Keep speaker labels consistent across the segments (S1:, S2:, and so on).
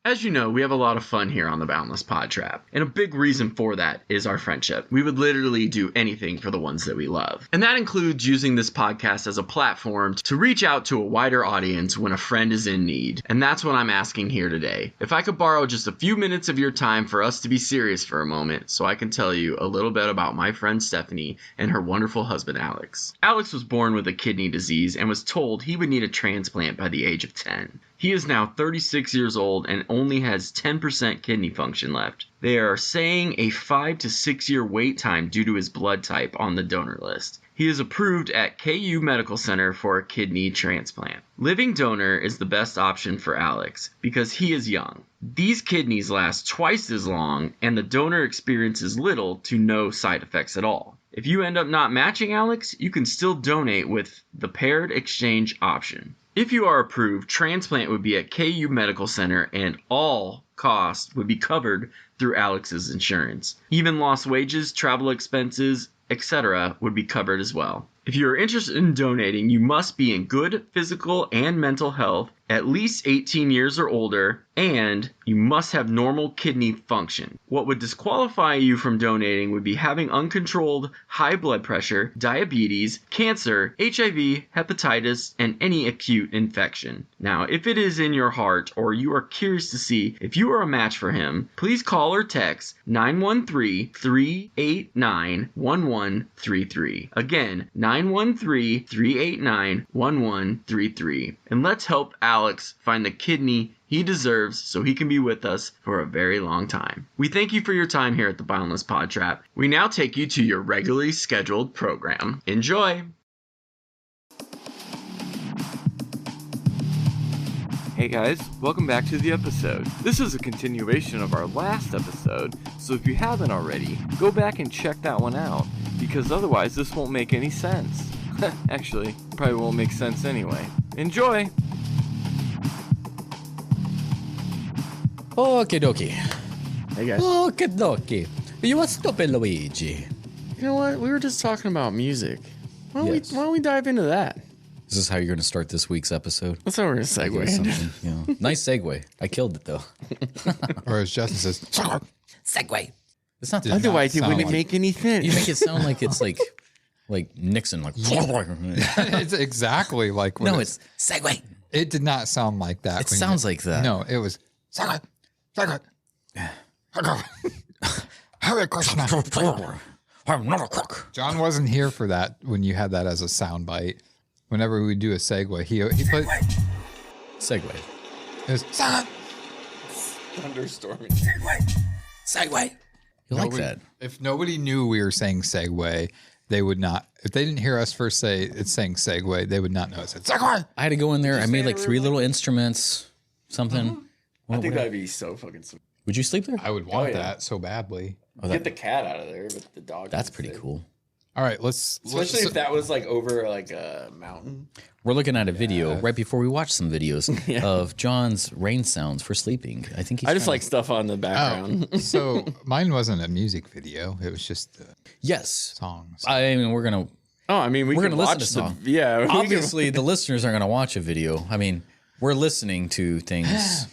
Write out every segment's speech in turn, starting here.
S1: As you know, we have a lot of fun here on the Boundless PodTrap, and a big reason for that is our friendship. We would literally do anything for the ones that we love. And that includes using this podcast as a platform to reach out to a wider audience when a friend is in need. And that's what I'm asking here today. If I could borrow just a few minutes of your time for us to be serious for a moment, so I can tell you a little bit about my friend Stephanie and her wonderful husband Alex. Alex was born with a kidney disease and was told he would need a transplant by the age of 10. He is now 36 years old and only has 10% kidney function left. They are saying a 5 to 6 year wait time due to his blood type on the donor list. He is approved at KU Medical Center for a kidney transplant. Living donor is the best option for Alex because he is young. These kidneys last twice as long and the donor experiences little to no side effects at all. If you end up not matching Alex, you can still donate with the paired exchange option. If you are approved, transplant would be at KU Medical Center and all costs would be covered through Alex's insurance. Even lost wages, travel expenses, etc. would be covered as well. If you are interested in donating, you must be in good physical and mental health, at least 18 years or older, and you must have normal kidney function. What would disqualify you from donating would be having uncontrolled high blood pressure, diabetes, cancer, HIV, hepatitis, and any acute infection. Now, if it is in your heart or you are curious to see if you are a match for him, please call or text 913-389-1133. Again, 913-389-1133. And let's help Alex find the kidney he deserves so he can be with us for a very long time. We thank you for your time here at the Boundless PodTrap. We now take you to your regularly scheduled program. Enjoy! Hey guys, welcome back to the episode. This is a continuation of our last episode, so if you haven't already, go back and check that one out, because otherwise this won't make any sense. Actually, probably won't make sense anyway. Enjoy!
S2: Okie dokie.
S1: Hey guys.
S2: Okie dokie. You what's up, Luigi?
S1: You know what? We were just talking about music. Why don't we dive into that?
S2: Is this how you're going to start this week's episode?
S1: That's how we're going to segue into.
S2: Nice segue. I killed it, though.
S3: Or as Justin says,
S2: segue. It's not
S1: Otherwise, it wouldn't make any sense.
S2: You make it sound like it's like Nixon. Like
S3: it's exactly like.
S2: No, it's segue.
S3: It did not sound like that.
S2: It sounds like that.
S3: No, it was segue. Segue. Hare Krishna.
S2: I'm not a cook.
S3: John wasn't here for that when you had that as a sound bite. Whenever we do a segue, he put
S2: segue.
S3: It was
S1: thunderstorming.
S2: Segue. You like that?
S3: If nobody knew we were saying segue, they would not. If they didn't hear us first say it's saying segue, they would not know it said segue.
S2: I had to go in there. I made like 3 little instruments. Something.
S1: I think that'd be so fucking sweet.
S2: Would you sleep there?
S3: I would want that so badly.
S1: Get the cat out of there, but the dog.
S2: That's pretty cool.
S3: All right,
S1: especially if that was like over like a mountain.
S2: We're looking at a video right before we watch some videos of John's rain sounds for sleeping. I think he's
S1: I just like stuff on the background.
S3: So mine wasn't a music video; it was just songs.
S2: I mean, we're gonna
S1: listen to
S2: songs.
S1: Yeah,
S2: obviously the listeners aren't gonna watch a video. I mean, we're listening to things.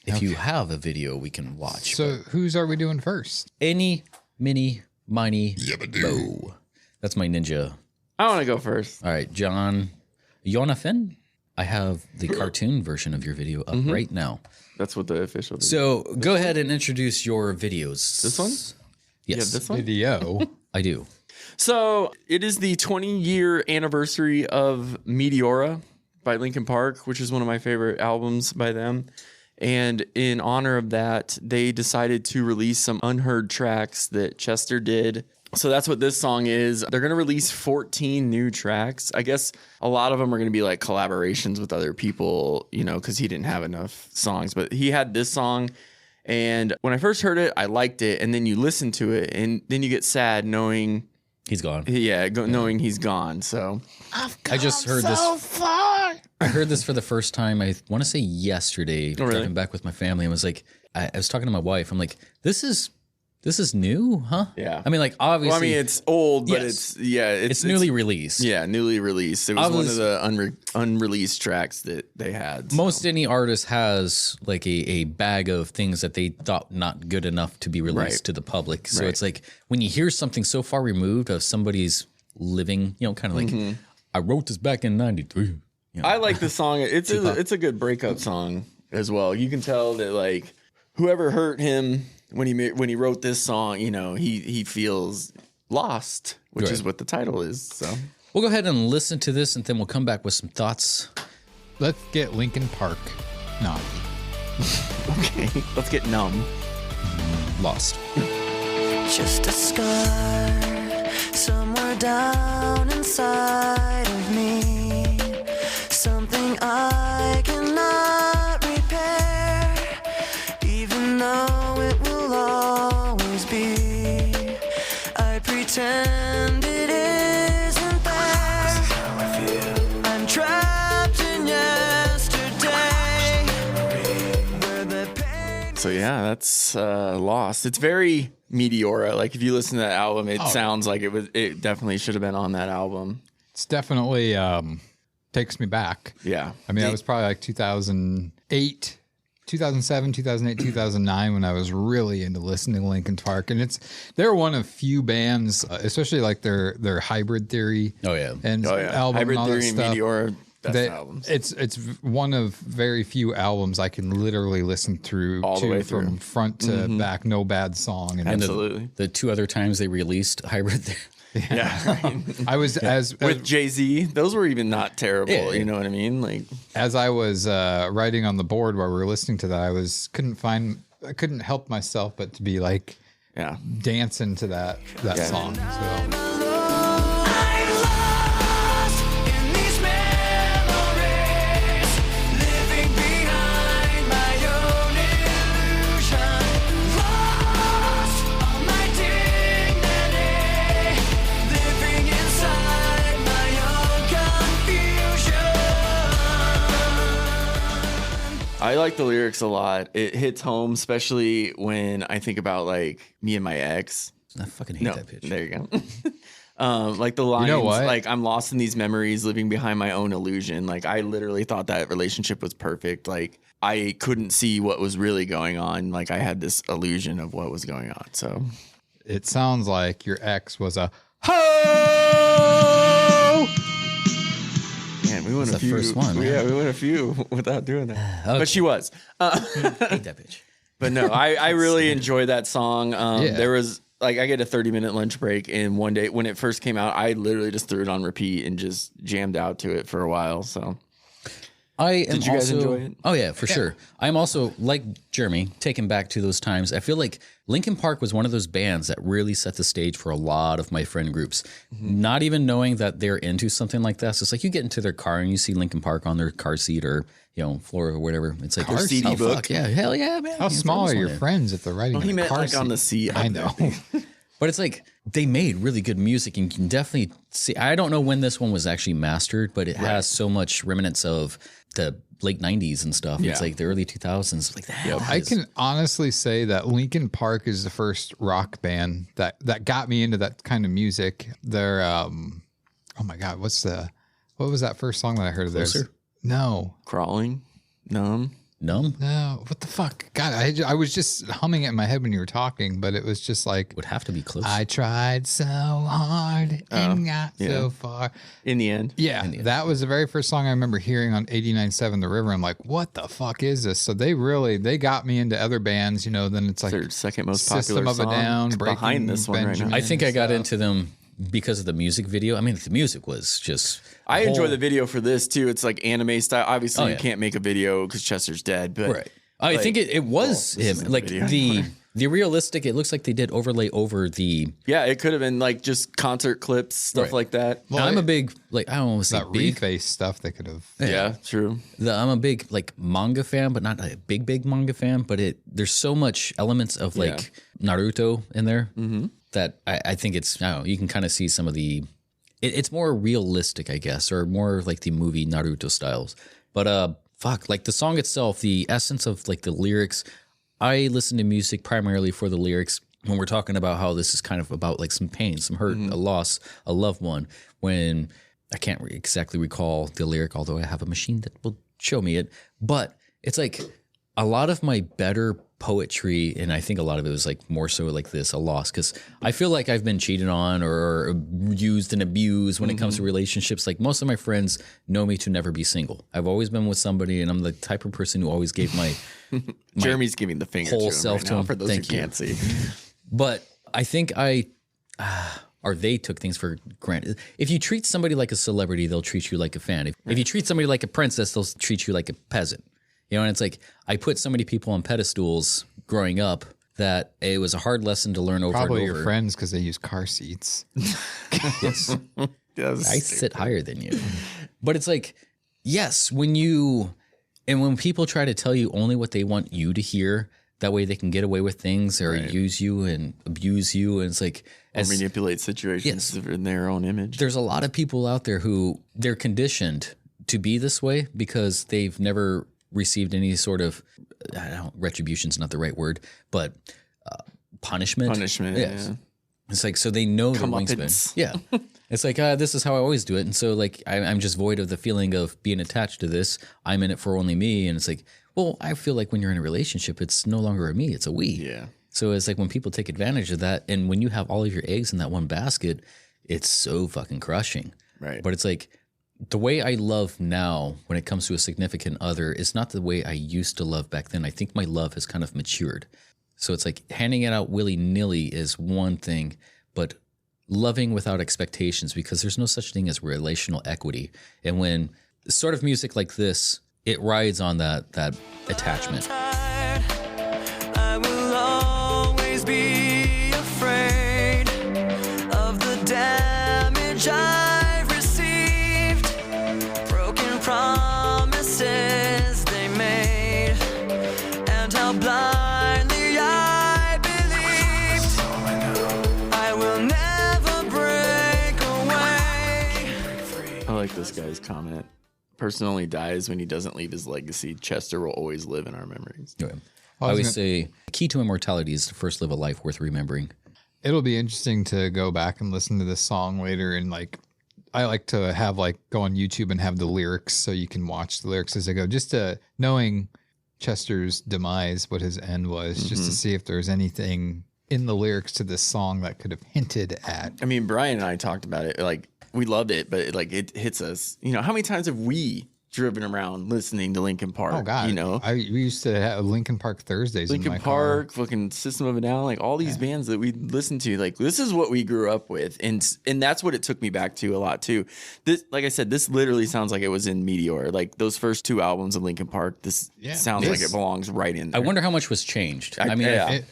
S2: If you have a video, we can watch.
S3: So whose are we doing first?
S2: Any, mini, miny, mo. That's my ninja.
S1: I want to go first.
S2: All right, John. Jonathan, I have the cartoon version of your video up right now.
S1: That's what the official video.
S2: So go ahead and introduce your videos.
S1: This one?
S2: Yes.
S1: This one?
S3: Video.
S2: I do.
S1: So it is the 20-year anniversary of Meteora by Linkin Park, which is one of my favorite albums by them. And in honor of that, they decided to release some unheard tracks that Chester did. So that's what this song is. They're going to release 14 new tracks. I guess a lot of them are going to be like collaborations with other people, you know, because he didn't have enough songs. But he had this song. And when I first heard it, I liked it. And then you listen to it and then you get sad knowing
S2: he's gone.
S1: Yeah, knowing he's gone. So
S2: I just heard this. Far. I heard this for the first time. I want to say yesterday.
S1: Oh, really?
S2: Driving back with my family, and was like, I was talking to my wife. I'm like, this is This is new, huh?
S1: Yeah.
S2: I mean, like, obviously.
S1: Well, I mean, it's old, but
S2: Yes.
S1: it's
S2: newly released.
S1: Yeah, newly released. It was one of the unreleased tracks that they had.
S2: Most any artist has like a bag of things that they thought not good enough to be released to the public. So it's like when you hear something so far removed of somebody's living, kind of like, I wrote this back in '93.
S1: I like the song. It's a good breakup song as well. You can tell that like whoever hurt him when he wrote this song, he feels lost, which is what the title is. So
S2: we'll go ahead and listen to this, and then we'll come back with some thoughts.
S3: Let's get Linkin Park naughty.
S1: Okay, let's get numb.
S2: Lost.
S4: Just a scar somewhere down inside of me. Something I cannot repair, even though it will always be. I pretend it isn't there. I'm trapped in yesterday, where the pain.
S1: So yeah, that's Lost. It's very Meteora. Like if you listen to that album, it sounds like it definitely should have been on that album.
S3: It's definitely takes me back.
S1: Yeah.
S3: I mean, that was probably like 2008, 2007, 2008, 2009 when I was really into listening to Linkin Park. And they're one of few bands, especially like their Hybrid Theory and album
S1: Hybrid
S3: and all
S1: Theory
S3: that
S1: and
S3: stuff.
S1: Meteora, best albums.
S3: It's one of very few albums I can literally listen through
S1: all the way through
S3: from front to back. No bad song. And
S1: Absolutely.
S2: The two other times they released Hybrid there.
S1: Yeah.
S3: I was
S1: with Jay-Z, those were even not terrible.
S2: Yeah.
S1: You know what I mean? Like
S3: as I was writing on the board while we were listening to that, I couldn't help myself but to be like dancing to that song. So.
S1: I like the lyrics a lot. It hits home, especially when I think about like me and my ex.
S2: I fucking hate that pitch.
S1: There you go. Like the lines,
S3: what?
S1: like I'm lost in these memories, living behind my own illusion. Like I literally thought that relationship was perfect. Like I couldn't see what was really going on. Like I had this illusion of what was going on. So
S3: It sounds like your ex was a ho.
S1: man, we went a few.
S2: First one,
S1: Yeah, we went a few without doing that.
S2: Okay.
S1: But she was.
S2: Hate that bitch.
S1: But no, I really enjoy that song. There was like I get a 30-minute lunch break, and one day when it first came out, I literally just threw it on repeat and just jammed out to it for a while. So
S2: Did
S1: you guys enjoy it?
S2: Oh yeah, for sure. I'm also like Jeremy, taken back to those times. I feel like Linkin Park was one of those bands that really set the stage for a lot of my friend groups. Not even knowing that they're into something like this. It's like you get into their car and you see Linkin Park on their car seat or floor or whatever. It's like
S1: Car CD
S2: oh,
S1: book.
S2: fuck, yeah, hell yeah, man.
S3: How small are your friends if they're riding?
S1: he
S3: in a
S1: meant
S3: car
S1: like on
S3: seat?
S1: the seat.
S3: I know.
S2: But it's like they made really good music and you can definitely see. I don't know when this one was actually mastered, but it has so much remnants of the late 90s and stuff.
S1: Yeah.
S2: It's like the early 2000s. Like that.
S3: I can honestly say that Linkin Park is the first rock band that got me into that kind of music. They're oh my god, what was that first song that I heard of theirs?
S2: Closer?
S3: No.
S1: Crawling, numb.
S2: Numb
S3: No, what the fuck? God, I was just humming it in my head when you were talking, but it was just like
S2: would have to be close.
S3: I tried so hard and got so far.
S1: In the end,
S3: Yeah, that was the very first song I remember hearing on 89.7 The River. I'm like, what the fuck is this? So they got me into other bands, Then it's like
S1: their second most
S3: System
S1: popular
S3: of a
S1: song
S3: Down,
S1: behind
S3: Breaking
S1: this one
S3: Benjamin.
S1: right
S2: I think I got
S3: stuff.
S2: into them because of the music video. I mean, the music was just.
S1: I enjoy the video for this too. It's like anime style. Obviously, you
S2: yeah.
S1: can't make a video because Chester's dead, but
S2: Right. I think it was him.
S1: isn't a
S2: Like
S1: video.
S2: the realistic. It looks like they did overlay over the.
S1: yeah, it could have been like just concert clips, stuff
S2: Right.
S1: like that.
S2: Now, I'm a big I don't want to say
S3: that
S2: big.
S3: reface stuff they could have.
S1: Yeah, true.
S2: I'm a big manga fan, but not a big manga fan. But there's so much elements of Naruto in there that I think it's. I don't know, you can kind of see some of the. It's more realistic, I guess, or more like the movie Naruto styles. But like the song itself, the essence of like the lyrics. I listen to music primarily for the lyrics. when we're talking about how this is kind of about like some pain, some hurt, a loss, a loved one, when I can't exactly recall the lyric, although I have a machine that will show me it, but it's like a lot of my better poetry, and I think a lot of it was like more so like this, a loss, because I feel like I've been cheated on or used and abused when it comes to relationships. Like most of my friends know me to never be single. I've always been with somebody, and I'm the type of person who always gave my
S1: Jeremy's giving the finger
S2: whole
S1: to him
S2: self
S1: right
S2: to
S1: now
S2: him.
S1: for those
S2: Thank
S1: who
S2: you.
S1: can't see.
S2: But I think or they took things for granted. If you treat somebody like a celebrity, they'll treat you like a fan. If you treat somebody like a princess, they'll treat you like a peasant. You know, and it's like I put so many people on pedestals growing up that it was a hard lesson to learn over
S3: Probably
S2: and over.
S3: your friends because they use car seats.
S2: Yes.
S1: That was
S2: I sit higher than you. But it's like, yes, when people try to tell you only what they want you to hear, that way they can get away with things or use you and abuse you. And it's like,
S1: or manipulate situations in their own image.
S2: there's a lot of people out there who they're conditioned to be this way because they've never received any sort of, retribution's not the right word, but punishment.
S1: Punishment,
S2: Yes.
S1: yeah.
S2: It's like, so they know their
S1: Comeuppance.
S2: wingspan. Yeah. It's like, this is how I always do it. And so like, I'm just void of the feeling of being attached to this. I'm in it for only me. And it's like, well, I feel like when you're in a relationship, it's no longer a me, it's a we.
S1: Yeah.
S2: So it's like when people take advantage of that, and when you have all of your eggs in that one basket, it's so fucking crushing.
S1: Right.
S2: But it's like, the way I love now when it comes to a significant other is not the way I used to love back then. I think my love has kind of matured. So it's like handing it out willy-nilly is one thing, but loving without expectations, because there's no such thing as relational equity. And when sort of music like this, it rides on that attachment.
S4: I will always be afraid of the damage I've received, broken promises they made, and how blindly I believed. I will never break away.
S1: I like this guy's comment. Person only dies when he doesn't leave his legacy. Chester will always live in our memories.
S2: Yeah. I always say the key to immortality is to first live a life worth remembering.
S3: It'll be interesting to go back and listen to this song later. And like, I like to have go on YouTube and have the lyrics so you can watch the lyrics as they go, just to knowing Chester's demise, what his end was, just to see if there's anything in the lyrics to this song that could have hinted at.
S1: I mean, Brian and I talked about it. Like, we loved it, but it hits us. You know, how many times have we driven around listening to Linkin Park?
S3: Oh God!
S1: You know,
S3: we used to have Linkin Park Thursdays.
S1: Linkin
S3: in my
S1: Park, fucking System of a Down, like all these bands that we listened to. Like, this is what we grew up with, and that's what it took me back to a lot too. This, like I said, this literally sounds like it was in Meteor. Like those first two albums of Linkin Park. This sounds like it belongs right in there.
S2: I wonder how much was changed. I mean,
S1: yeah.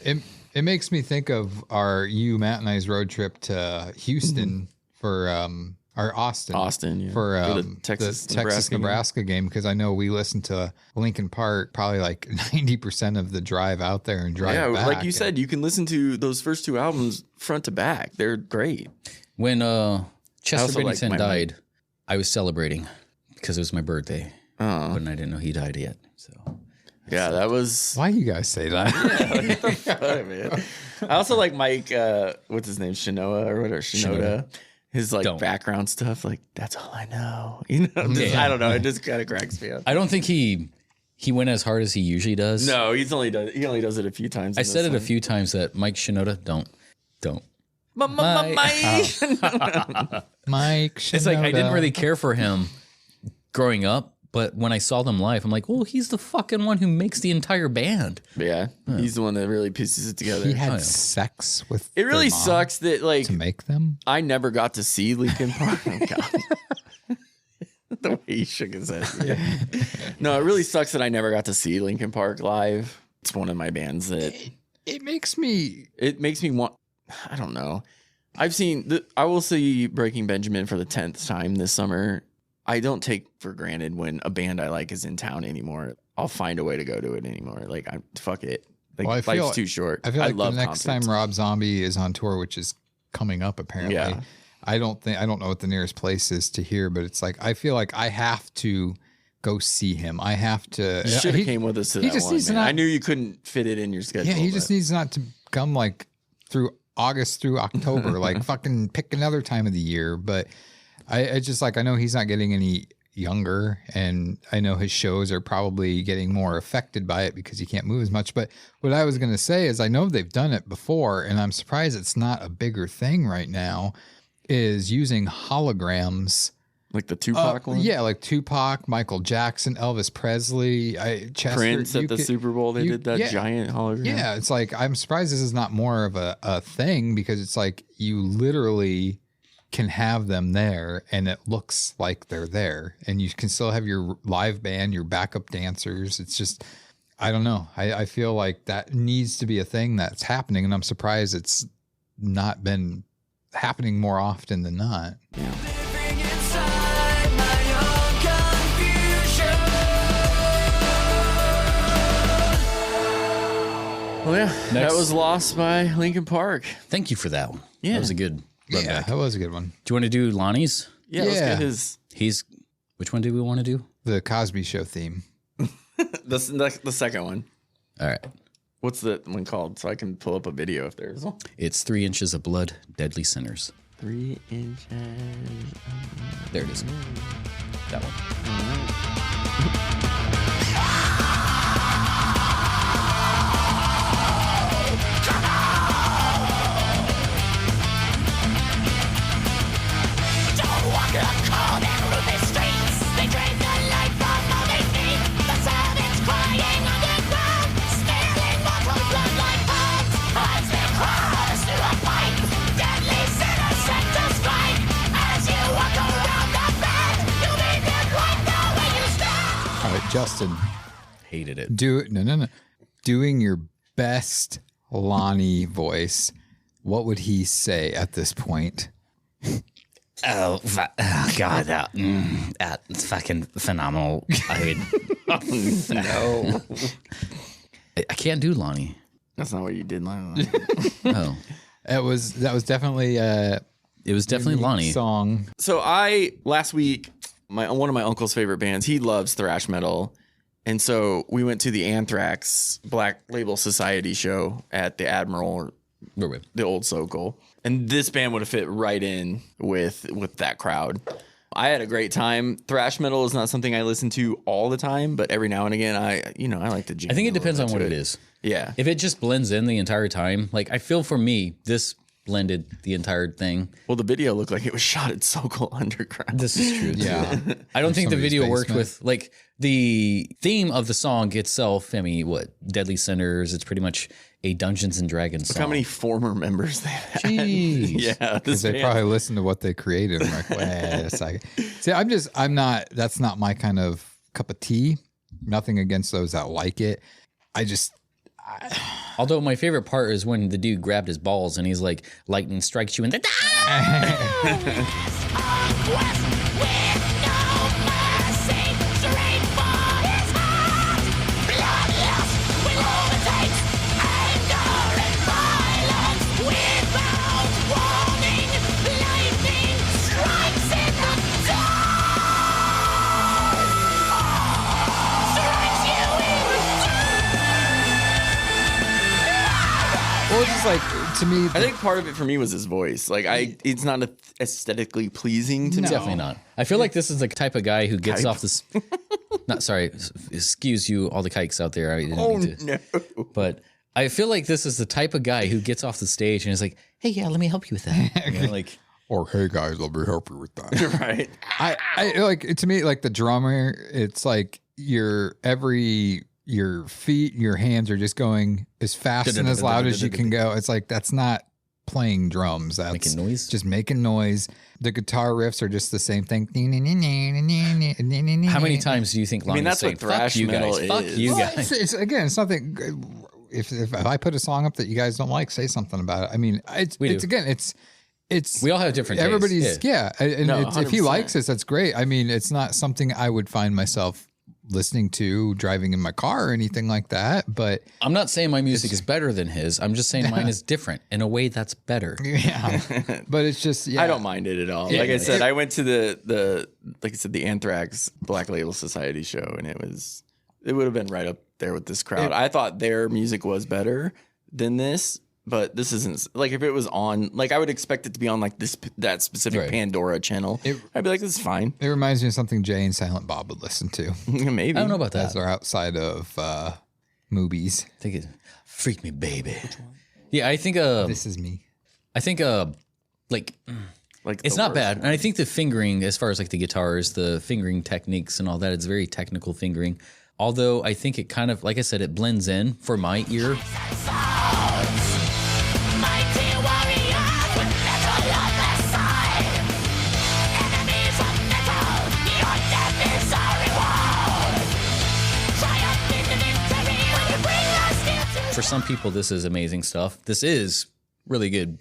S3: It makes me think of Matt and I's road trip to Houston for or Austin
S1: yeah.
S3: for
S1: the Texas
S3: Nebraska game, because I know we listened to Linkin Park probably like 90% of the drive out there and drive back.
S1: Like you said, you can listen to those first two albums front to back. They're great.
S2: When Chester Bennington
S1: like
S2: died, I was celebrating because it was my birthday, but I didn't know he died yet. So
S1: Yeah, that was.
S3: Why you guys say that?
S1: Man. I also like Mike. What's his name? Shinoda or whatever. Shinoda. His like background stuff. Like, that's all I know. You know. I don't know. It just kind of cracks me up.
S2: I don't think he went as hard as he usually does.
S1: No, he only does it a few times.
S2: I said it a few times that Mike Shinoda don't.
S1: Mike.
S3: Mike Shinoda.
S2: It's like I didn't really care for him growing up, but when I saw them live, I'm like, well, he's the fucking one who makes the entire band.
S1: Yeah, he's the one that really pieces it together.
S3: He had sex with.
S1: It really
S3: their mom
S1: sucks that like
S3: to make them.
S1: I never got to see Linkin Park. Oh, God. The way he shook his head. Yeah. No, it really sucks that I never got to see Linkin Park live. It's one of my bands that
S3: it makes me
S1: want. I don't know. I will see Breaking Benjamin for the 10th time this summer. I don't take for granted when a band I like is in town anymore. I'll find a way to go to it anymore. Like, fuck it. Like, life's too short.
S3: I feel like
S1: love
S3: the next
S1: concerts.
S3: time Rob Zombie is on tour, which is coming up apparently.
S1: Yeah.
S3: I don't know what the nearest place is to here, but it's like I feel like I have to go see him. I have to.
S1: You should have came with us to that one. Man. I knew you couldn't fit it in your schedule.
S3: Yeah, he just needs not to come like through August through October. Like fucking pick another time of the year. But I just like, I know he's not getting any younger, and I know his shows are probably getting more affected by it because he can't move as much. But what I was going to say is I know they've done it before, and I'm surprised it's not a bigger thing right now, is using holograms.
S5: Like the Tupac one?
S3: Yeah, like Tupac, Michael Jackson, Elvis Presley, Chester,
S5: Prince at the Super Bowl, they did that giant hologram.
S3: Yeah, it's like, I'm surprised this is not more of a thing, because it's like you literally can have them there and it looks like they're there, and you can still have your live band, your backup dancers. It's just, I don't know. I feel like that needs to be a thing that's happening, and I'm surprised it's not been happening more often than not.
S5: Yeah.
S4: Living inside my own confusion.
S5: Well, yeah, that was Lost by Linkin Park.
S2: Thank you for that one.
S5: Yeah.
S2: That was a good.
S3: Yeah, that was a good one.
S2: Do you want to do Lonnie's?
S5: Yeah, let's
S3: Yeah.
S5: get his
S2: Which one do we want to do?
S3: The Cosby Show theme.
S5: the second one.
S2: All right.
S5: What's the one called? So I can pull up a video if there's one.
S2: It's 3 inches of blood, deadly sinners.
S5: 3 inches.
S2: There it is. That one.
S3: All right, Justin,
S2: Hated it.
S3: no. Doing your best Lonnie voice, what would he say at this point?
S2: Oh God, that's fucking phenomenal.
S5: No.
S2: I can't do Lonnie.
S5: That's not what you did. Lionel.
S2: Oh,
S3: That was definitely
S2: it was definitely Lonnie.
S3: song.
S5: So last week, one of my uncle's favorite bands, he loves thrash metal. And so we went to the Anthrax Black Label Society show at the Admiral, the old Sokol. And this band would have fit right in with that crowd. I had a great time. Thrash metal is not something I listen to all the time, but every now and again, I like to jam.
S2: I think it
S5: a little
S2: depends
S5: bit
S2: on what
S5: to
S2: it is.
S5: Yeah.
S2: If it just blends in the entire time, like I feel for me, this blended the entire thing.
S5: Well, the video looked like it was shot at Sokol Underground.
S2: This is true.
S3: Yeah.
S2: I don't think the
S3: Somebody's
S2: video worked
S3: basement.
S2: with like the theme of the song itself. I mean, what Deadly Sinners? It's pretty much a Dungeons and Dragons
S5: Look
S2: song.
S5: how many former members they have.
S2: Jeez.
S5: Yeah.
S3: Because they probably listened to what they created. I'm like, wait a second. See, that's not my kind of cup of tea. Nothing against those that like it.
S2: Although my favorite part is when the dude grabbed his balls and he's like, lightning strikes you in the.
S3: Well, it's just like, to me,
S5: I think part of it for me was his voice. Like it's not aesthetically pleasing to me.
S2: Definitely not. I feel like this is the type of guy who gets off this. Not sorry, excuse you, all the kikes out there. I didn't mean to.
S5: No.
S2: But I feel like this is the type of guy who gets off the stage and is like, "Hey, yeah, let me help you with that." You know, like,
S3: or hey guys, let me help you with that.
S5: Right.
S3: I like, to me, like the drummer, it's like your feet, your hands are just going as fast and as loud as you can go. It's like, that's not playing drums. That's
S2: Making noise?
S3: Just making noise. The guitar riffs are just the same thing.
S2: how many times do you think Lonnie's
S5: that's
S2: saying,
S5: what thrash
S2: "Fuck you
S5: metal
S2: guys, fuck
S5: is."
S2: you
S3: Well,
S2: guys"?
S3: it's nothing. If I put a song up that you guys don't like, say something about it. I mean, it's
S2: We all have different tastes.
S3: everybody's and
S5: No,
S3: if he
S5: 100%.
S3: likes this, that's great. I mean, it's not something I would find myself listening to driving in my car or anything like that. But
S2: I'm not saying my music is better than his. I'm just saying mine is different in a way that's better.
S3: yeah, but it's just
S5: I don't mind it at all. Like I said, I went to the Anthrax Black Label Society show, and it would have been right up there with this crowd. I thought their music was better than this, But this isn't like if it was on, like I would expect it to be on like that specific
S2: Right.
S5: Pandora channel. I'd be like, this is fine.
S3: It reminds me of something Jay and Silent Bob would listen to.
S5: Maybe.
S2: I don't know about that.
S3: As they're outside of movies.
S2: I think it Freak Me Baby. Yeah, I think
S3: This is me.
S2: I think like
S5: Like
S2: it's
S5: the
S2: not
S5: worst
S2: bad.
S5: one.
S2: And I think the fingering, as far as like the guitars, the fingering techniques and all that, it's very technical fingering. Although I think it kind of, like I said, it blends in for my ear.
S4: Mighty warriors with metal on their side. Enemies of metal, your death is our reward. Triumph in the victory when you bring us here to
S2: For some people, this is amazing stuff. This is really good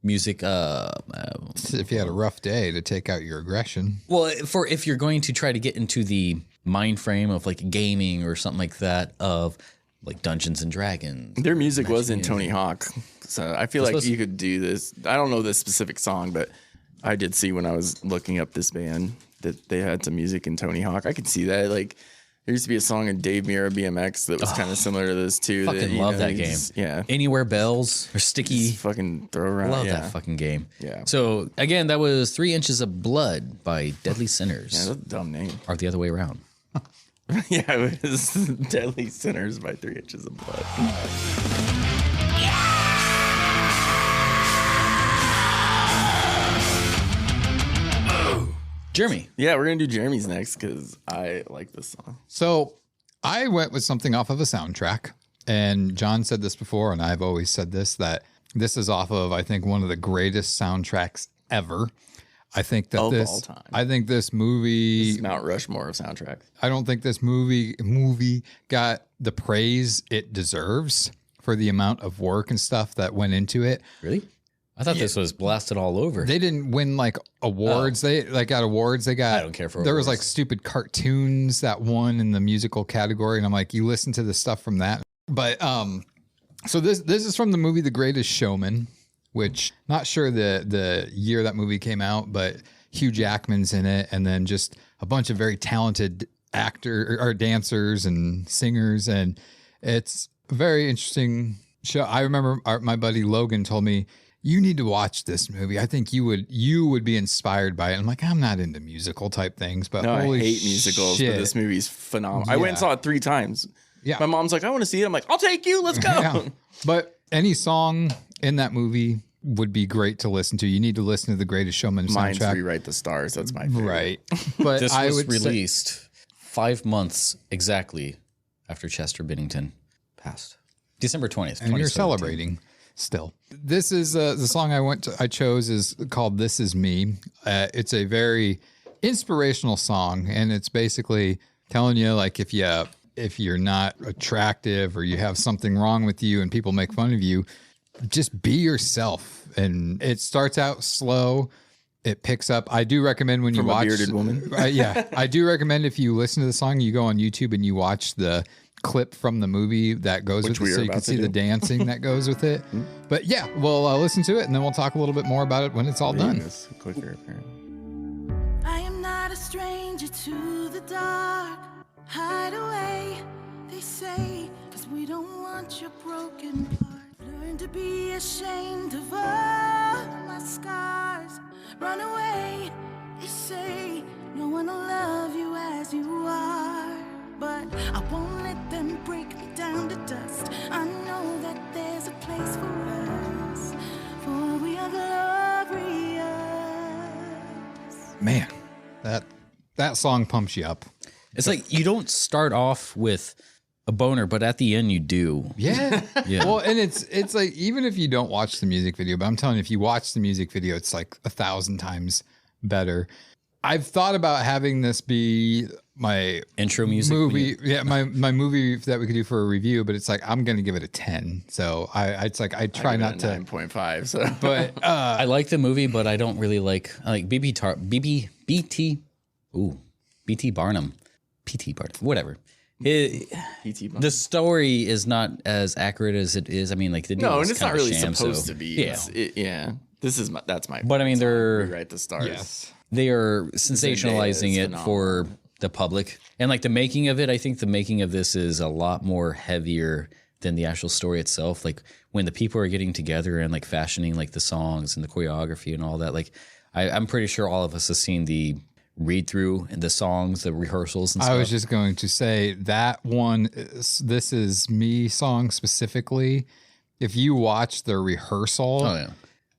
S2: music.
S3: If you had a rough day to take out your aggression.
S2: Well, for if you're going to try to get into the mind frame of like gaming or something like that, of like Dungeons and Dragons.
S5: Their music was in Tony Hawk. So I feel like
S2: supposed-
S5: you could do this. I don't know this specific song, but I did see when I was looking up this band that they had some music in Tony Hawk. I could see that. Like there used to be a song in Dave Mirra BMX that was kind of similar to this too.
S2: Fucking love that game.
S5: Yeah.
S2: Anywhere Bells or Sticky.
S5: Just fucking throw around.
S2: Love
S5: yeah.
S2: that fucking game.
S5: Yeah.
S2: So again, that was 3 Inches of Blood by Deadly Sinners.
S5: Yeah, that's a dumb name.
S2: Or the other way around.
S5: Yeah, it was Deadly Sinners by 3 Inches of Blood.
S2: Jeremy.
S5: Yeah, we're gonna do Jeremy's next because I like this song.
S3: So I went with something off of a soundtrack. And John said this before, and I've always said this, that this is off of, I think, one of the greatest soundtracks ever. I think that
S5: Of
S3: this,
S5: all time.
S3: I think this movie,
S5: Mount Rushmore of soundtracks.
S3: I don't think this movie got the praise it deserves for the amount of work and stuff that went into it.
S2: Really? I thought this was blasted all over.
S3: They didn't win like awards. They like got awards. They got.
S2: I don't care for
S3: There was
S2: awards.
S3: like stupid cartoons that won in the musical category, and I'm like, you listen to the stuff from that. But so this is from the movie The Greatest Showman, which not sure the year that movie came out, but Hugh Jackman's in it, and then just a bunch of very talented actor or dancers and singers, and it's a very interesting show. I remember my buddy Logan told me, you need to watch this movie. I think you would be inspired by it. I'm like, I'm not into musical type things, but
S5: No, I
S3: holy
S5: hate musicals,
S3: shit.
S5: but this movie's phenomenal. I went and
S3: Yeah.
S5: saw it 3 times.
S3: Yeah.
S5: My mom's like, I want to see it. I'm like, I'll take you. Let's go.
S3: Yeah. But any song in that movie would be great to listen to. You need to listen to the Greatest Showman
S5: Mine's
S3: soundtrack.
S5: Rewrite the Stars. That's my favorite.
S3: Right. But
S2: This
S3: I
S2: was
S3: would say-
S2: released 5 months exactly after Chester Bennington passed. December 20th.
S3: and you're
S2: 2017.
S3: celebrating still. This is the song I chose is called "This Is Me." It's a very inspirational song, and it's basically telling you like if you're not attractive or you have something wrong with you and people make fun of you, just be yourself. And it starts out slow. It picks up. I do recommend when you
S5: From a
S3: watch
S5: bearded woman.
S3: yeah, I do recommend if you listen to the song, you go on YouTube and you watch the clip from the movie that goes
S5: Which
S3: with
S5: we
S3: it,
S5: are
S3: so you can
S5: about to
S3: see the
S5: do.
S3: dancing that goes with it. But yeah, we'll listen to it and then we'll talk a little bit more about it when it's all done.
S5: This quicker, apparently.
S4: I am not a stranger to the dark. Hide away, they say, 'cause we don't want your broken heart. Learn to be ashamed of all my scars. Run away, they say, no one will love you as you are. But I won't let them break me down to dust. I know that there's a place for us, for we are glorious.
S3: Man, that song pumps you up.
S2: It's like you don't start off with a boner, but at the end you do.
S3: Yeah.
S2: Yeah.
S3: Well, and it's like even if you don't watch the music video, but I'm telling you, if you watch the music video, it's like 1,000 times better. I've thought about having this be my
S2: Intro music.
S3: movie. Yeah, my movie that we could do for a review, but it's like I'm gonna give it a 10. So I try not to.
S5: 9.5. So.
S3: But
S2: I like the movie, but I don't really like BT Barnum. PT Barnum. Whatever. The story is not as accurate as it is. I mean, like the deal
S5: No,
S2: is
S5: and it's
S2: kind
S5: not
S2: of a
S5: really
S2: sham,
S5: supposed
S2: so-
S5: to be.
S2: Yeah.
S5: Yeah. This is that's my.
S2: But I mean, they're
S5: Rewrite the Stars.
S3: yes,
S2: they are sensationalizing
S5: Zendaya
S2: it
S5: is
S2: for the public, and like the making of it. I think the making of this is a lot more heavier than the actual story itself. Like when the people are getting together and like fashioning like the songs and the choreography and all that, like I'm pretty sure all of us have seen the read through and the songs, the rehearsals and stuff.
S3: I was just going to say that one, This Is Me song specifically, if you watch the rehearsal,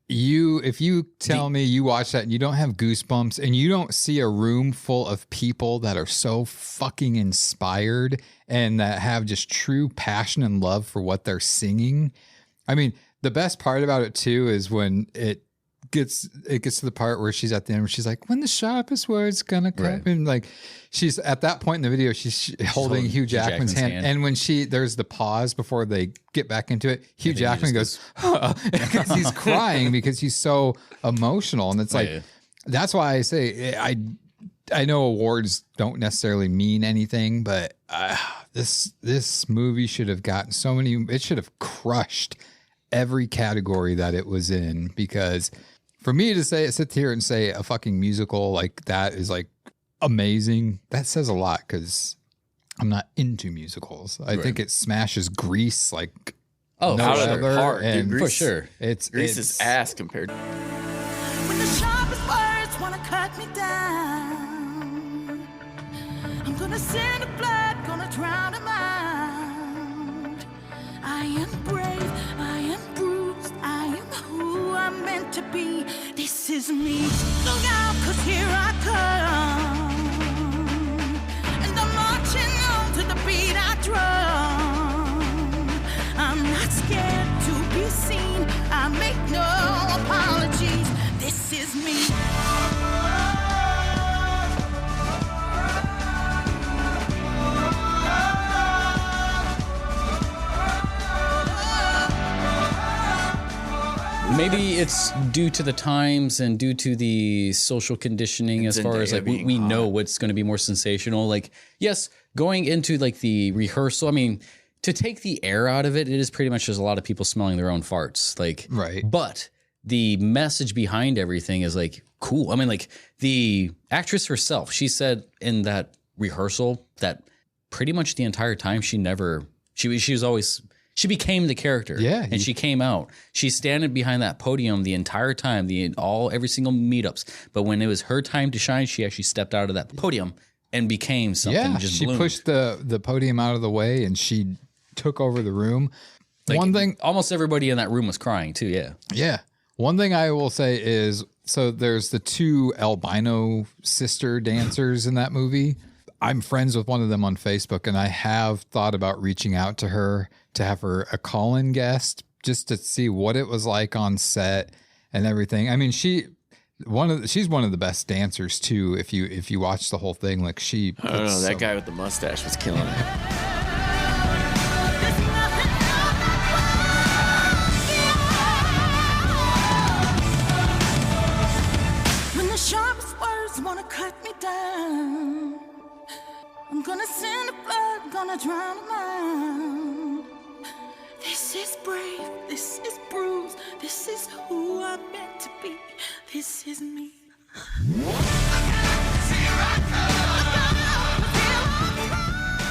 S3: if you tell me you watch that and you don't have goosebumps and you don't see a room full of people that are so fucking inspired and that have just true passion and love for what they're singing. I mean, the best part about it too is when it gets to the part where she's at the end where she's like, when the sharpest word's gonna come, right. And like she's at that point in the video, she's holding Hugh Jackman's hand. And when there's the pause before they get back into it, Hugh Jackman goes, because he's crying because he's so emotional. And it's that's why I say I know awards don't necessarily mean anything, but this movie should have gotten so many. It should have crushed every category that it was in, because for me to sit here and say a fucking musical like that is like amazing, that says a lot, because I'm not into musicals. I think it smashes Grease like
S5: no other. Hard,
S3: and
S5: Grease,
S3: for sure.
S5: Grease is ass compared to.
S4: When the sharpest words wanna cut me down, I'm gonna send a blood, gonna drown him out. I am brave, I am bruised, I am who I'm meant to be. This is me. Look out, 'cause here I come. And I'm marching on to the beat I drum. I'm not scared to be seen. I make no apologies. This is me.
S2: Maybe it's due to the times and due to the social conditioning as far as like we know what's going to be more sensational. Like, yes, going into like the rehearsal, I mean, to take the air out of it, it is pretty much just a lot of people smelling their own farts. Like,
S3: right.
S2: But the message behind everything is like cool. I mean, like the actress herself, she said in that rehearsal that pretty much the entire time she was always. She became the character, and she came out. She's standing behind that podium the entire time, every single meetups. But when it was her time to shine, she actually stepped out of that podium and became something.
S3: Yeah,
S2: just
S3: she
S2: bloomed.
S3: pushed the podium out of the way and she took over the room.
S2: Like,
S3: one thing,
S2: almost everybody in that room was crying too. Yeah,
S3: yeah. One thing I will say is, so there's the two albino sister dancers in that movie. I'm friends with one of them on Facebook, and I have thought about reaching out to her to have her a call-in guest just to see what it was like on set and everything. I mean, she's one of the best dancers too. If you watch the whole thing, like she.
S5: I don't know, that guy with the mustache was killing it.
S4: When the sharpest words wanna cut me down, I'm gonna send a blood, gonna drown a mind. This is brave, this is bruised, this is who I'm meant to be. This is me.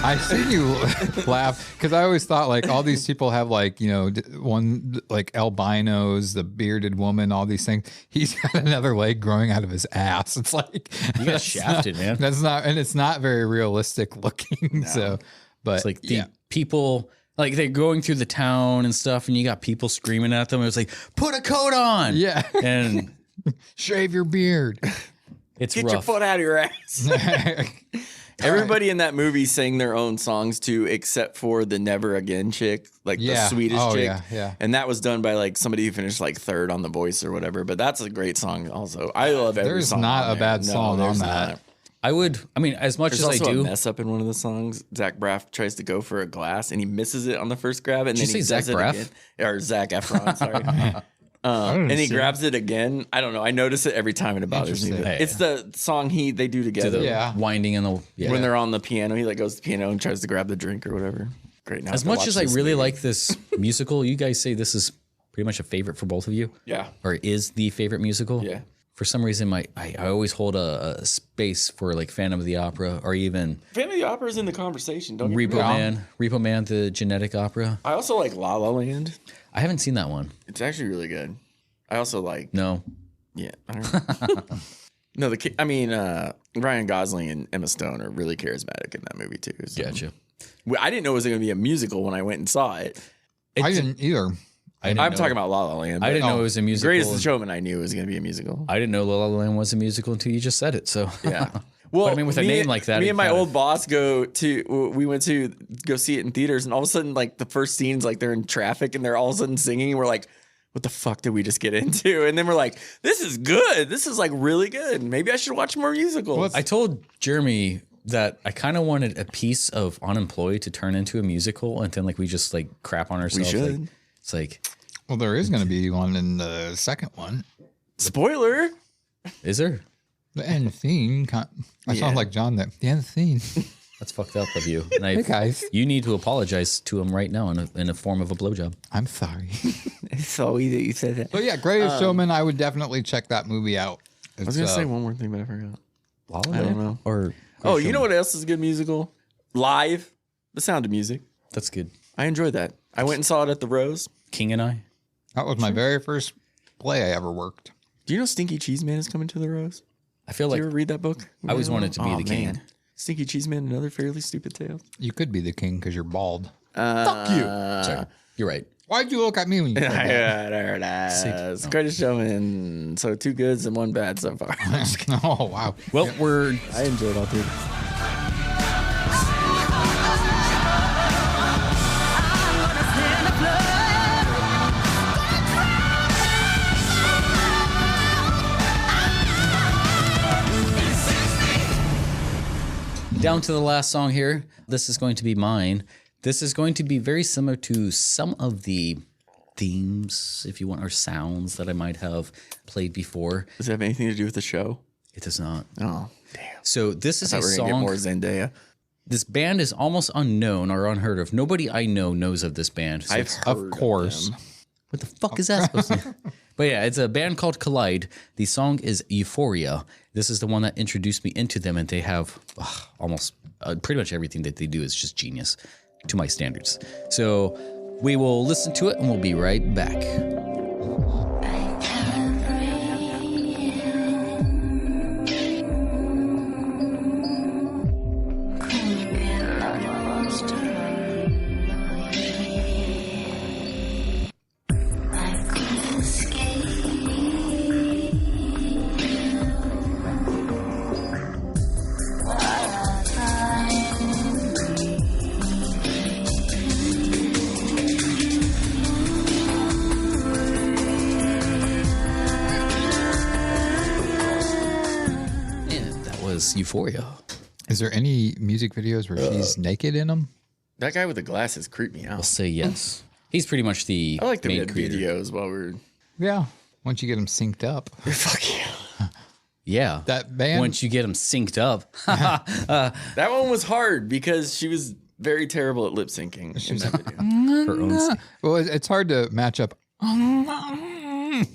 S3: I see you laugh because I always thought like all these people have like, you know, one like albinos, the bearded woman, all these things. He's got another leg growing out of his ass. It's like
S2: you got shafted, man.
S3: That's not, and it's not very realistic looking. No. So, but
S2: it's like the people, like they're going through the town and stuff, and you got people screaming at them. It was like, put a coat on, and
S3: shave your beard.
S2: It's
S5: Get
S2: rough.
S5: your foot out of your ass. Everybody in that movie sang their own songs too, except for the Never Again chick, like the Swedish chick.
S3: Yeah.
S5: And that was done by like somebody who finished like third on The Voice or whatever. But that's a great song also. I love every song.
S3: There's not a bad song on that.
S2: I mean, as much
S5: There's
S2: as
S5: also
S2: I do.
S5: a mess up in one of the songs. Zach Braff tries to go for a glass and he misses it on the first grab. And
S2: Did
S5: then
S2: you say
S5: does
S2: Zach
S5: it
S2: Braff?
S5: again. Or Zach Efron, sorry. And he grabs it again. I don't know. I notice it every time and it bothers me.
S3: Interesting.
S5: It's the song they do together.
S2: Winding in the
S5: When they're on the piano, he like goes to the piano and tries to grab the drink or whatever. Great. Now
S2: as much as I really like this musical, you guys say this is pretty much a favorite for both of you?
S5: Yeah.
S2: Or is the favorite musical?
S5: Yeah.
S2: For some reason, I always hold a space for like Phantom of the Opera or even
S5: Phantom of the Opera is in the conversation. Don't
S2: Repo Man. Repo Man, the genetic opera.
S5: I also like La La Land.
S2: I haven't seen that one.
S5: It's actually really good. I also like.
S2: No.
S5: Yeah. I don't know. No, Ryan Gosling and Emma Stone are really charismatic in that movie too. So.
S2: Gotcha.
S5: I didn't know it was going to be a musical when I went and saw it.
S3: I didn't either.
S5: I'm talking about La La Land.
S2: I didn't know it was a musical.
S5: Greatest Showman, I knew it was going to be a musical.
S2: I didn't know La La Land was a musical until you just said it. So
S5: yeah. Well,
S2: but I mean, with a name like that,
S5: me and my old boss we went to go see it in theaters, and all of a sudden, like the first scene's like they're in traffic and they're all of a sudden singing. And we're like, what the fuck did we just get into? And then we're like, this is good. This is like really good. Maybe I should watch more musicals.
S2: I told Jeremy that I kind of wanted a piece of Unemployed to turn into a musical, and then like we just like crap on ourselves.
S5: We should.
S2: Like, it's like,
S3: well, there is going to be one in the second one.
S5: Spoiler.
S2: Is there?
S3: The end theme. I sound like John. The end theme.
S2: That's fucked up of you. And
S3: Hey guys,
S2: you need to apologize to him right now in a form of a blowjob.
S3: I'm sorry.
S5: It's so easy that you said that.
S3: But yeah, Greatest Showman. I would definitely check that movie out.
S5: I was going to say one more thing, but I forgot.
S2: I don't know. Or
S5: you know what else is a good musical? Live. The Sound of Music.
S2: That's good.
S5: I enjoyed that. I went and saw it at the Rose.
S2: King and I.
S3: That was my very first play I ever worked.
S5: Do you know Stinky Cheeseman is coming to the Rose?
S2: I feel
S5: Did
S2: like
S5: you ever read that book?
S2: I always wanted to be the king.
S5: Stinky Cheeseman, another fairly stupid tale.
S3: You could be the king because you're bald.
S5: Fuck you.
S2: Sorry, you're right.
S3: Why'd you look at me when you said that?
S5: There it is. Greatest Showman. So 2 goods and 1 bad so far.
S3: Oh, wow.
S2: Well,
S5: I enjoyed all 3.
S2: down to the last song here. This is going to be mine. This is going to be very similar to some of the themes, if you want, or sounds that I might have played before.
S5: Does it have anything to do with the show?
S2: It does not.
S5: Oh, damn.
S2: So this is
S5: I
S2: a
S5: thought we were
S2: song.
S5: gonna get more Zendaya.
S2: This band is almost unknown or unheard of. Nobody I know knows of this band. So
S5: I've
S2: it's-
S5: heard
S3: Of course.
S5: them.
S2: What the fuck is that supposed to be? But yeah, it's a band called Collide. The song is Euphoria. This is the one that introduced me into them, and they have almost pretty much everything that they do is just genius to my standards. So we will listen to it, and we'll be right back. Euphoria.
S3: Is there any music videos where she's naked in them?
S5: That guy with the glasses creeped me
S2: I'll
S5: out.
S2: say yes. He's pretty much the
S5: I like the
S2: main creator.
S5: videos while we're.
S3: Yeah. Once you get them synced up.
S5: Fuck yeah.
S2: Yeah.
S3: That band.
S2: Once you get them synced up.
S5: That one was hard because she was very terrible at lip syncing in that video.
S2: Her own
S3: Well, it's hard to match up.
S5: And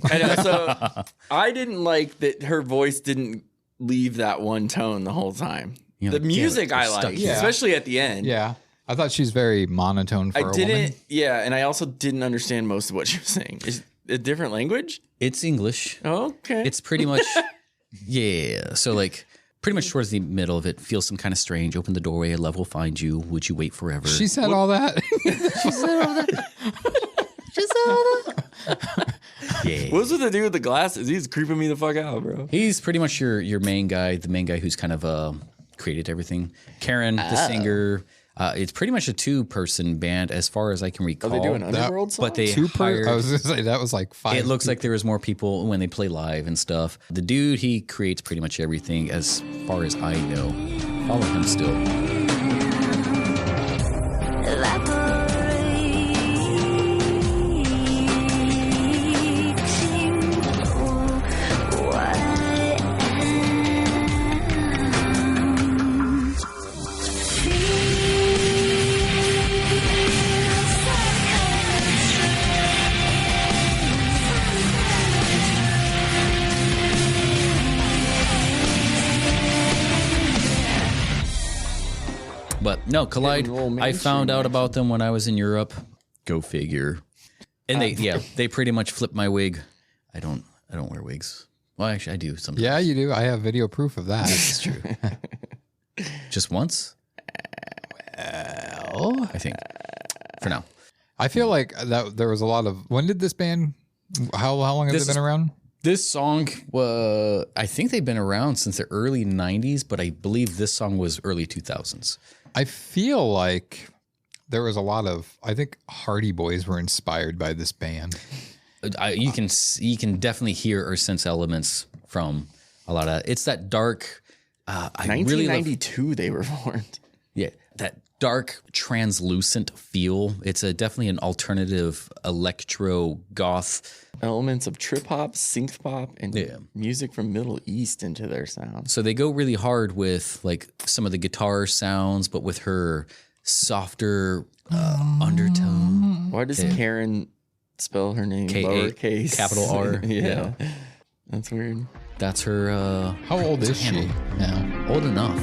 S5: so I didn't like that her voice didn't leave that one tone the whole time.
S2: You're
S5: The
S2: like, damn
S5: music
S2: it,
S5: I
S2: you're stuck
S5: like,
S2: here.
S5: especially at the end.
S3: Yeah. I thought she's very monotone for
S5: I
S3: a
S5: didn't.
S3: woman.
S5: Yeah, and I also didn't understand most of what she was saying. Is it a different language?
S2: It's English.
S5: Okay.
S2: It's pretty much, yeah. So like pretty much towards the middle of it, feel some kind of strange. Open the doorway, a love will find you. Would you wait forever?
S3: She said all that.
S2: Yeah.
S5: What's with the dude with the glasses? He's creeping me the fuck out, bro.
S2: He's pretty much your main guy, the main guy who's kind of created everything. Karen, the singer. It's pretty much a 2-person band as far as I can recall.
S5: Are they doing underworld songs?
S2: But they
S3: I was going to say, that was like 5.
S2: It looks like there was more people when they play live and stuff. The dude, he creates pretty much everything as far as I know. Follow him still. No, Collide.
S5: Little
S2: I found
S5: mainstream
S2: out about them when I was in Europe. Go figure. And they pretty much flipped my wig. I don't wear wigs. Well, actually, I do sometimes.
S3: Yeah, you do. I have video proof of that.
S2: It's true. Just once?
S3: Well,
S2: I think. For now.
S3: I feel like that there was a lot of. When did this band? How long have they been around?
S2: This song, I think they've been around since the early 90s, but I believe this song was early 2000s.
S3: I feel like there was a lot of. I think Hardy Boys were inspired by this band.
S2: You can definitely hear or sense elements from a lot of. It's that dark.
S5: 1992 they were formed.
S2: Yeah, that dark, translucent feel. It's definitely an alternative electro goth.
S5: Elements of trip hop, synth pop, and music from Middle East into their sound.
S2: So they go really hard with like some of the guitar sounds, but with her softer undertone.
S5: Why does Karen spell her name
S2: K-A,
S5: lowercase?
S2: capital R.
S5: Yeah. That's weird.
S2: That's her.
S3: How old is she now?
S2: Old enough.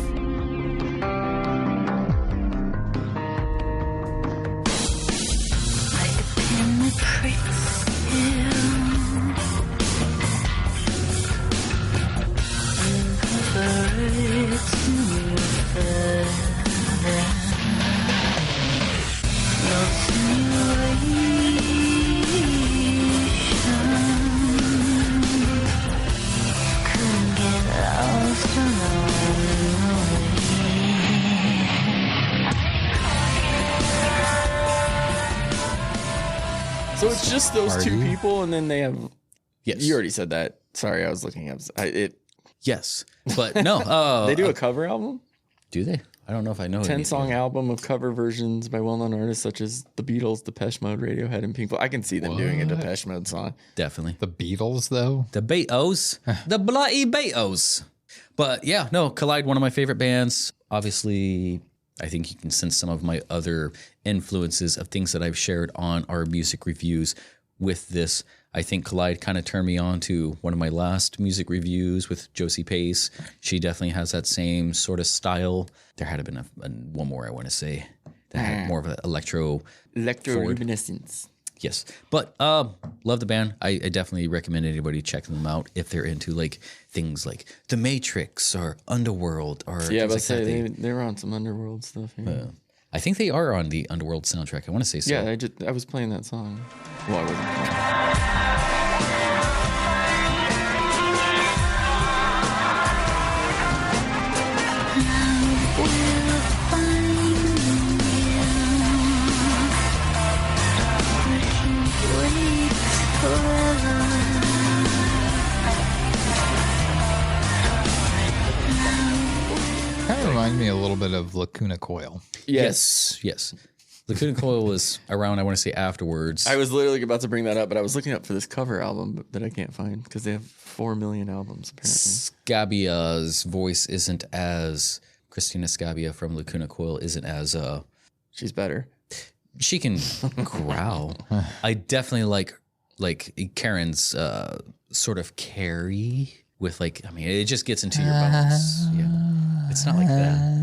S5: So it's just those two people, and then they have.
S2: Yes.
S5: You already said that. Sorry, I was looking up.
S2: Yes, but no.
S5: They do a cover album.
S2: Do they? I don't know if I know.
S5: 10-song album of cover versions by well-known artists such as the Beatles, Depeche Mode, Radiohead, and Pink Floyd. I can see them doing a Depeche Mode song.
S2: Definitely.
S3: The Beatles, though.
S2: The Beatles. The bloody Beatles. But yeah, no, Collide, one of my favorite bands. Obviously, I think you can sense some of my other influences of things that I've shared on our music reviews with this. I think Collide kind of turned me on to one of my last music reviews with Josie Pace. She definitely has that same sort of style. There had been one more I want to say that had more of an
S5: Electroluminescence.
S2: Yes, but love the band. I definitely recommend anybody checking them out if they're into like things like The Matrix or Underworld or
S5: Yeah,
S2: things
S5: but
S2: like
S5: say
S2: that.
S5: they were on some Underworld stuff. Yeah,
S2: I think they are on the Underworld soundtrack. I want to say so.
S5: yeah. I was playing that song. Well, I wasn't playing.
S3: Kind of remind me a little bit of Lacuna Coil.
S2: Yes. Lacuna Coil was around, I want to say, afterwards.
S5: I was literally about to bring that up, but I was looking up for this cover album that I can't find because they have 4 million albums apparently.
S2: Scabia's voice isn't as... Christina Scabia from Lacuna Coil isn't as...
S5: She's better.
S2: She can growl. I definitely like Karen's sort of carry with like, I mean, it just gets into your bones. Yeah. It's not like that.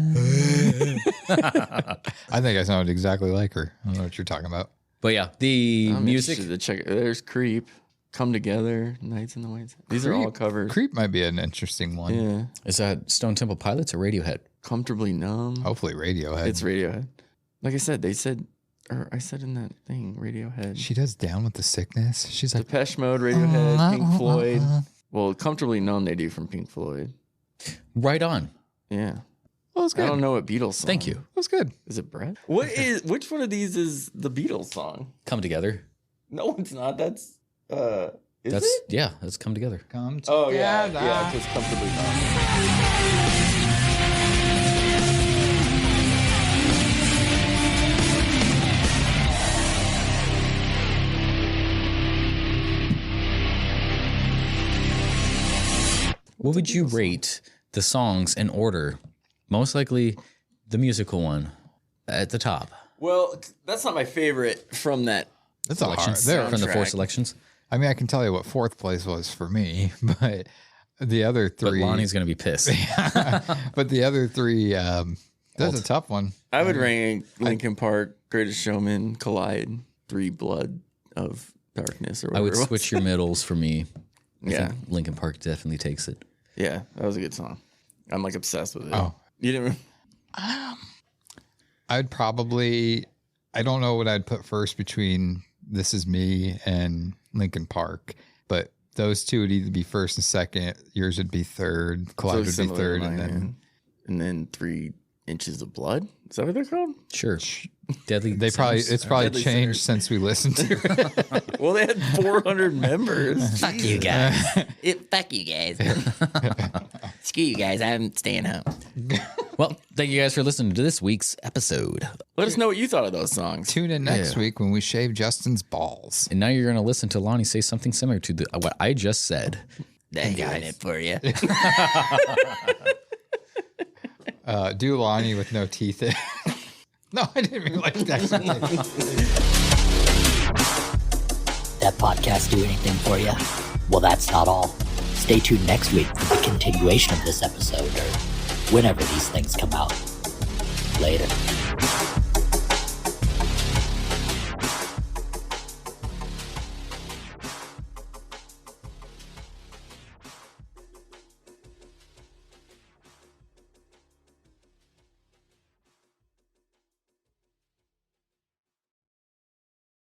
S3: I think I sounded exactly like her. I don't know what you're talking about.
S2: But yeah, the
S5: I'm
S2: music.
S5: interested to check it. There's Creep, Come Together, Nights in the White. These are all covers.
S3: Creep might be an interesting one.
S5: Yeah.
S2: Is that Stone Temple Pilots or Radiohead?
S5: Comfortably Numb.
S3: Hopefully Radiohead.
S5: It's Radiohead. Like I said, I said in that thing, Radiohead.
S3: She does Down with the Sickness. She's like,
S5: Depeche Mode, Radiohead, Pink Floyd. Well, Comfortably Numb they do from Pink Floyd.
S2: Right on.
S5: Yeah.
S3: well, it's good.
S5: I don't know what Beatles song.
S2: Thank you.
S3: It was good.
S5: Is it Brett? Which one of these is the Beatles song?
S2: Come Together.
S5: No, it's not. That's is
S2: That's
S5: it?
S2: yeah, that's Come Together.
S3: Come
S5: Oh yeah,
S3: together.
S5: yeah, because Comfortably Numb.
S2: What would you rate the songs in order? Most likely the musical one at the top.
S5: Well, that's not my favorite from that.
S3: That's a hard.
S2: Selections
S3: There.
S2: from the four
S5: soundtrack.
S2: selections.
S3: I mean, I can tell you what fourth place was for me, but the other
S2: But
S3: three.
S2: Lonnie's gonna be pissed.
S3: but the other three, That's a tough one.
S5: I would rank Linkin Park, Greatest Showman, Collide, 3 Blood of Darkness, or whatever.
S2: I would
S5: it was.
S2: switch your middles for me. I
S5: Yeah.
S2: think Linkin Park definitely takes it.
S5: Yeah, that was a good song. I'm like obsessed with it.
S3: Oh.
S5: You didn't.
S3: I'd probably, I don't know what I'd put first between This Is Me and Linkin Park, but those two would either be first and second. Yours would be third. Collide would be
S5: similar to
S3: third,
S5: mine, and then 3 Inches of Blood. Is that what they're called?
S2: Sure. Deadly.
S3: it's probably
S5: Deadly
S3: changed since we listened to it.
S5: Well, they had 400 members.
S6: Fuck you guys. Fuck you guys. Screw you guys. I'm staying home.
S2: Well, thank you guys for listening to this week's episode.
S5: Let us know what you thought of those songs.
S3: Tune in next week when we shave Justin's balls.
S2: And now you're going to listen to Lonnie say something similar to what I just said.
S6: I'm doing it for you.
S3: Do Lonnie with no teeth in. No, I didn't mean like that.
S6: That podcast do anything for you? Well, that's not all. Stay tuned next week for the continuation of this episode, or whenever these things come out. Later.